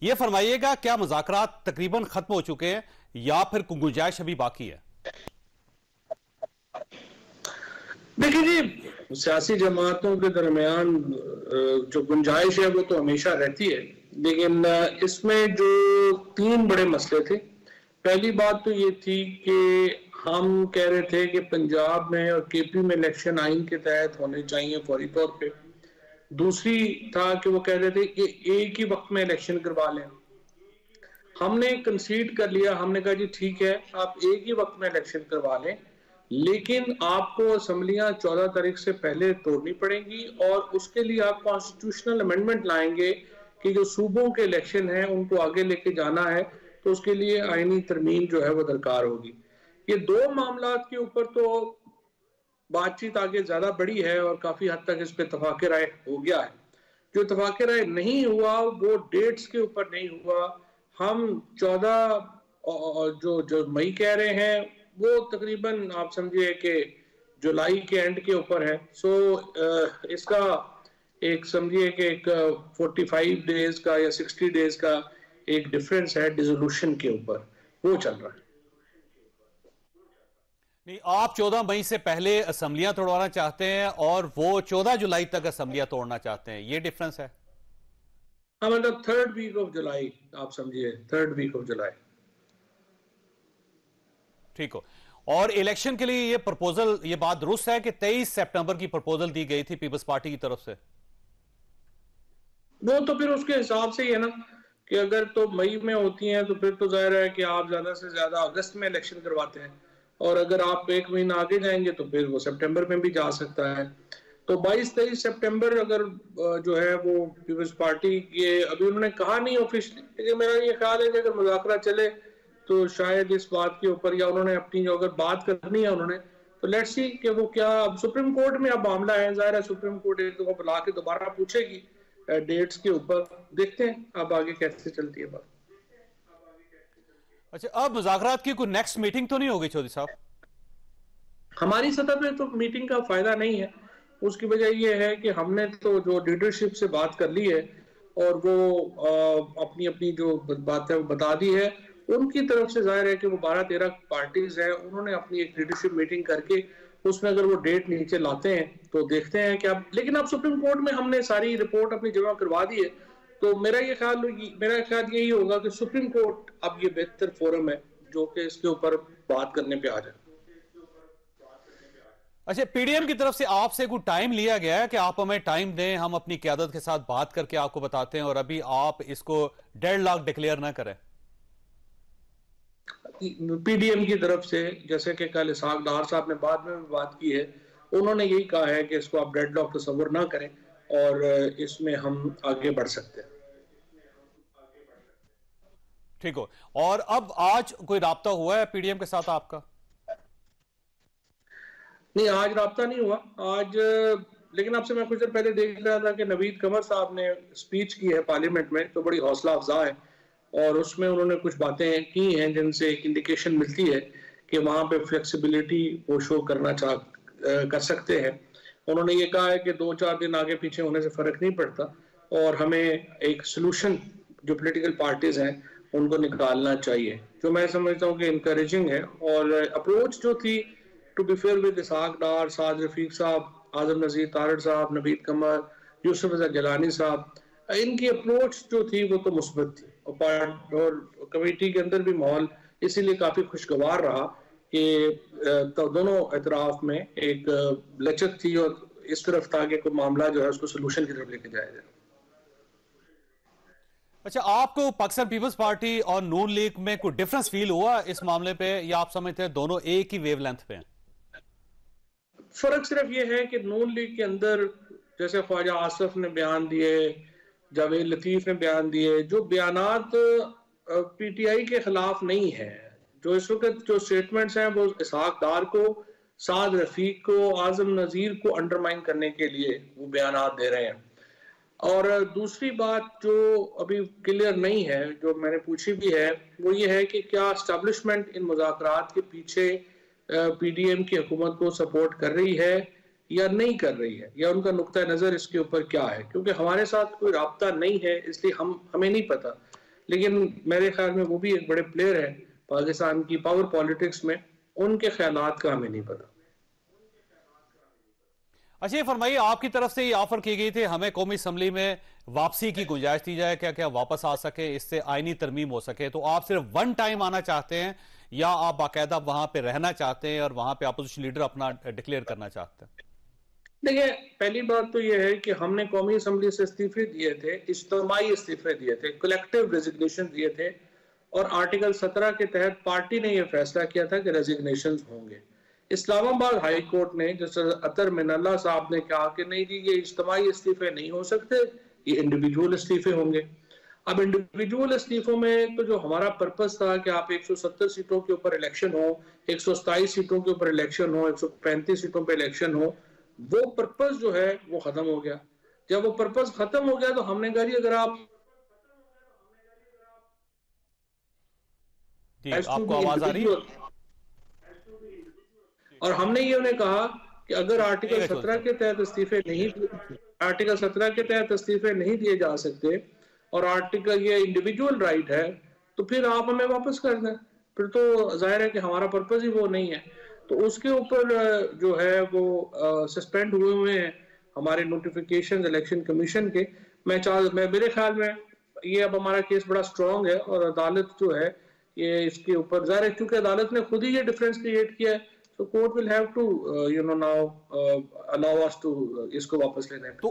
ये फरमाइएगा, क्या मुज़ाकरात तकरीबन खत्म हो चुके हैं या फिर गुंजाइश अभी बाकी है? देखिए जी, सियासी जमातों के दरमियान जो गुंजाइश है वो तो हमेशा रहती है, लेकिन इसमें जो 3 बड़े मसले थे। पहली बात तो ये थी कि हम कह रहे थे कि पंजाब में और केपी में इलेक्शन आइन के तहत होने चाहिए फौरी तौर पे। दूसरी था कि वो कह रहे थे कि एक ही वक्त में इलेक्शन करवा लें। हमने कंसीड कर लिया, हमने कहा जी ठीक है, आप एक ही वक्त में इलेक्शन करवा लें, लेकिन आपको असम्बलियां 14 तारीख से पहले तोड़नी पड़ेंगी और उसके लिए आप कॉन्स्टिट्यूशनल अमेंडमेंट लाएंगे कि जो सूबों के इलेक्शन हैं उनको आगे लेके जाना है, तो उसके लिए आईनी तरमीम जो है वो दरकार होगी। ये 2 मामला के ऊपर तो बातचीत आगे ज्यादा बड़ी है और काफी हद तक इस पे इत्तफाक राय हो गया है। जो इत्तफाक राय नहीं हुआ वो डेट्स के ऊपर नहीं हुआ। हम 14 जो मई कह रहे हैं वो तकरीबन आप समझिए कि जुलाई के एंड के ऊपर है। सो इसका एक समझिए कि एक 45 डेज का या 60 डेज का एक डिफरेंस है डिसोल्यूशन के ऊपर, वो चल रहा है। नहीं, आप 14 मई से पहले असेंबलियां तोड़वाना चाहते हैं और वो 14 जुलाई तक असेंबलियां तोड़ना चाहते हैं, ये डिफरेंस है। हाँ, मतलब 3rd वीक ऑफ जुलाई, आप समझिए 3rd वीक ऑफ जुलाई। ठीक हो। और इलेक्शन के लिए ये प्रपोजल, ये बात दुरुस्त है कि 23 सितंबर की प्रपोजल दी गई थी पीपल्स पार्टी की तरफ से? वो तो फिर उसके हिसाब से ही है ना कि अगर तो मई में होती हैं तो फिर तो जाहिर है कि आप ज्यादा से ज्यादा अगस्त में इलेक्शन करवाते हैं, और अगर आप 1 महीना आगे जाएंगे तो फिर वो सितंबर में भी जा सकता है। तो 22-23 सितंबर अगर जो है वो पीपल्स पार्टी के, अभी उन्होंने कहा नहीं ऑफिशियली, लेकिन मेरा ये ख्याल है कि अगर मुज़ाकरा चले तो शायद इस बात के ऊपर, या उन्होंने अपनी जो अगर बात करनी है उन्होंने, तो लेट्स सी कि वो क्या, अब सुप्रीम कोर्ट में अब मामला है, जाहिर है सुप्रीम कोर्ट एक दफा बुला के दोबारा पूछेगी डेट्स के ऊपर। देखते हैं अब आगे कैसे चलती है बात। अच्छा, अब मुज़ाकरात की कोई नेक्स्ट मीटिंग तो नहीं होगी चौधरी साहब? हमारी सतह पे तो मीटिंग का फायदा नहीं है। उसकी वजह यह है कि हमने तो जो लीडरशिप से बात कर ली है और वो अपनी अपनी जो बात है वो बता दी है। उनकी तरफ से जाहिर है कि वो 12-13 पार्टीज हैं, उन्होंने अपनी एक लीडरशिप मीटिंग करके उसमें अगर वो डेट नीचे लाते हैं तो देखते हैं क्या। लेकिन अब सुप्रीम कोर्ट में हमने सारी रिपोर्ट अपनी जमा करवा दी है, तो मेरा ख्याल यही होगा कि सुप्रीम कोर्ट अब ये बेहतर फोरम है जो कि इसके ऊपर बात करने पे आ जाए। अच्छा, पीडीएम की तरफ से आपसे कोई टाइम लिया गया है कि आप हमें टाइम दें, हम अपनी क़यादत के साथ बात करके आपको बताते हैं, और अभी आप इसको डेडलॉक डिक्लेयर ना करें? पीडीएम की तरफ से, जैसे कि कल इसहाक डार साहब ने बाद में भी बात की है, उन्होंने यही कहा है कि इसको आप डेडलॉक तस्वर ना करें और इसमें हम आगे बढ़ सकते हैं। ठीक हो। और अब आज कोई राब्ता हुआ है पीडीएम के साथ आपका? नहीं, आज राब्ता नहीं हुआ आज, लेकिन आपसे मैं कुछ देर पहले देख रहा था कि नवीद कमर साहब ने स्पीच की है पार्लियामेंट में, तो बड़ी हौसला अफजा है, और उसमें उन्होंने कुछ बातें की हैं जिनसे एक इंडिकेशन मिलती है कि वहां पे फ्लेक्सिबिलिटी वो शो कर सकते हैं। उन्होंने ये कहा है कि 2-4 दिन आगे पीछे होने से फर्क नहीं पड़ता और हमें एक सोल्यूशन जो पॉलिटिकल पार्टीज हैं उनको निकालना चाहिए, जो मैं समझता हूँ कि इनकरेजिंग है। और अप्रोच जो थी, टू बी फेयर विद इसहाक डार, साद रफीक साहब, आजम नजीर तारड़ साहब, नवीद कमर, यूसुफ रजा जलानी साहब, इनकी अप्रोच जो थी वो तो मुस्बत थी, और कमेटी के अंदर भी माहौल इसीलिए काफी खुशगवार रहा कि तो दोनों एतराफ में एक लचक थी और इस तरफ था कि कोई मामला जो है उसको सोल्यूशन की तरफ लेके जाया जाए। अच्छा, आपको पाकिस्तान पीपल्स पार्टी और नून लीग में कोई डिफरेंस फील हुआ इस मामले पे, या आप समझते हैं दोनों एक ही वेवलेंथ पे हैं? फर्क सिर्फ ये है कि नून लीग के अंदर जैसे ख्वाजा आसफ ने बयान दिए, जावेद लतीफ ने बयान दिए, जो बयानात पीटीआई के खिलाफ नहीं है, जो इस वक्त जो स्टेटमेंट्स हैं वो इसहाक डार को, साद रफीक को, आजम नजीर को अंडरमाइन करने के लिए वो बयानात दे रहे हैं। और दूसरी बात जो अभी क्लियर नहीं है, जो मैंने पूछी भी है, वो ये है कि क्या एस्टैब्लिशमेंट इन मुज़ाकरात के पीछे पीडीएम की हुकूमत को सपोर्ट कर रही है या नहीं कर रही है, या उनका नुक्ता नज़र इसके ऊपर क्या है, क्योंकि हमारे साथ कोई राब्ता नहीं है, इसलिए हमें नहीं पता। लेकिन मेरे ख्याल में वो भी एक बड़े प्लेयर है पाकिस्तान की पावर पॉलिटिक्स में, उनके ख्यालात का हमें नहीं पता। अच्छा ये फरमाइए, आपकी तरफ से ये ऑफर की गई थी हमें कौमी असम्बली में वापसी की गुंजाइश दी जाए, क्या क्या वापस आ सके, इससे आईनी तरमीम हो सके, तो आप सिर्फ वन टाइम आना चाहते हैं या आप बाकायदा वहां पे रहना चाहते हैं और वहां पे अपोजिशन लीडर अपना डिक्लेयर करना चाहते हैं? देखिए, पहली बात तो यह है कि हमने कौमी असम्बली से इस्तीफे दिए थे, इज्तिमाई इस्तीफे दिए थे, कलेक्टिव रेजिग्नेशन दिए थे, और आर्टिकल 17 के तहत पार्टी ने यह फैसला किया था कि रेजिग्नेशन होंगे। इस्लामाबाद हाई कोर्ट ने, जैसे अतर मिनल्ला साहब ने कहा कि नहीं जी, ये इज्तिमाई इस्तीफे नहीं हो सकते, ये इंडिविजुअल इस्तीफे होंगे। अब इंडिविजुअल इस्तीफों में तो जो हमारा पर्पस था कि आप 170 सीटों के ऊपर इलेक्शन हो, 127 सीटों के ऊपर इलेक्शन हो, 135 सीटों पर इलेक्शन हो, वो पर्पस जो है वो खत्म हो गया। जब वो पर्पस खत्म हो गया तो हमने कहा अगर आप जी, आपको आवाज आ रही है? और हमने ये उन्हें कहा कि अगर आर्टिकल 17 के तहत इस्तीफे नहीं दिए जा सकते और आर्टिकल ये इंडिविजुअल राइट है, तो फिर आप हमें वापस कर दें, फिर तो जाहिर है कि हमारा पर्पस ही वो नहीं है। तो उसके ऊपर जो है वो सस्पेंड हुए हैं हमारे नोटिफिकेशन इलेक्शन कमीशन के। मैं मेरे ख्याल में ये अब हमारा केस बड़ा स्ट्रांग है और अदालत जो है ये इसके ऊपर, जाहिर है क्योंकि अदालत ने खुद ही ये डिफरेंस क्रिएट किया है, तो court will have to now allow us to इसको वापस लेने। तो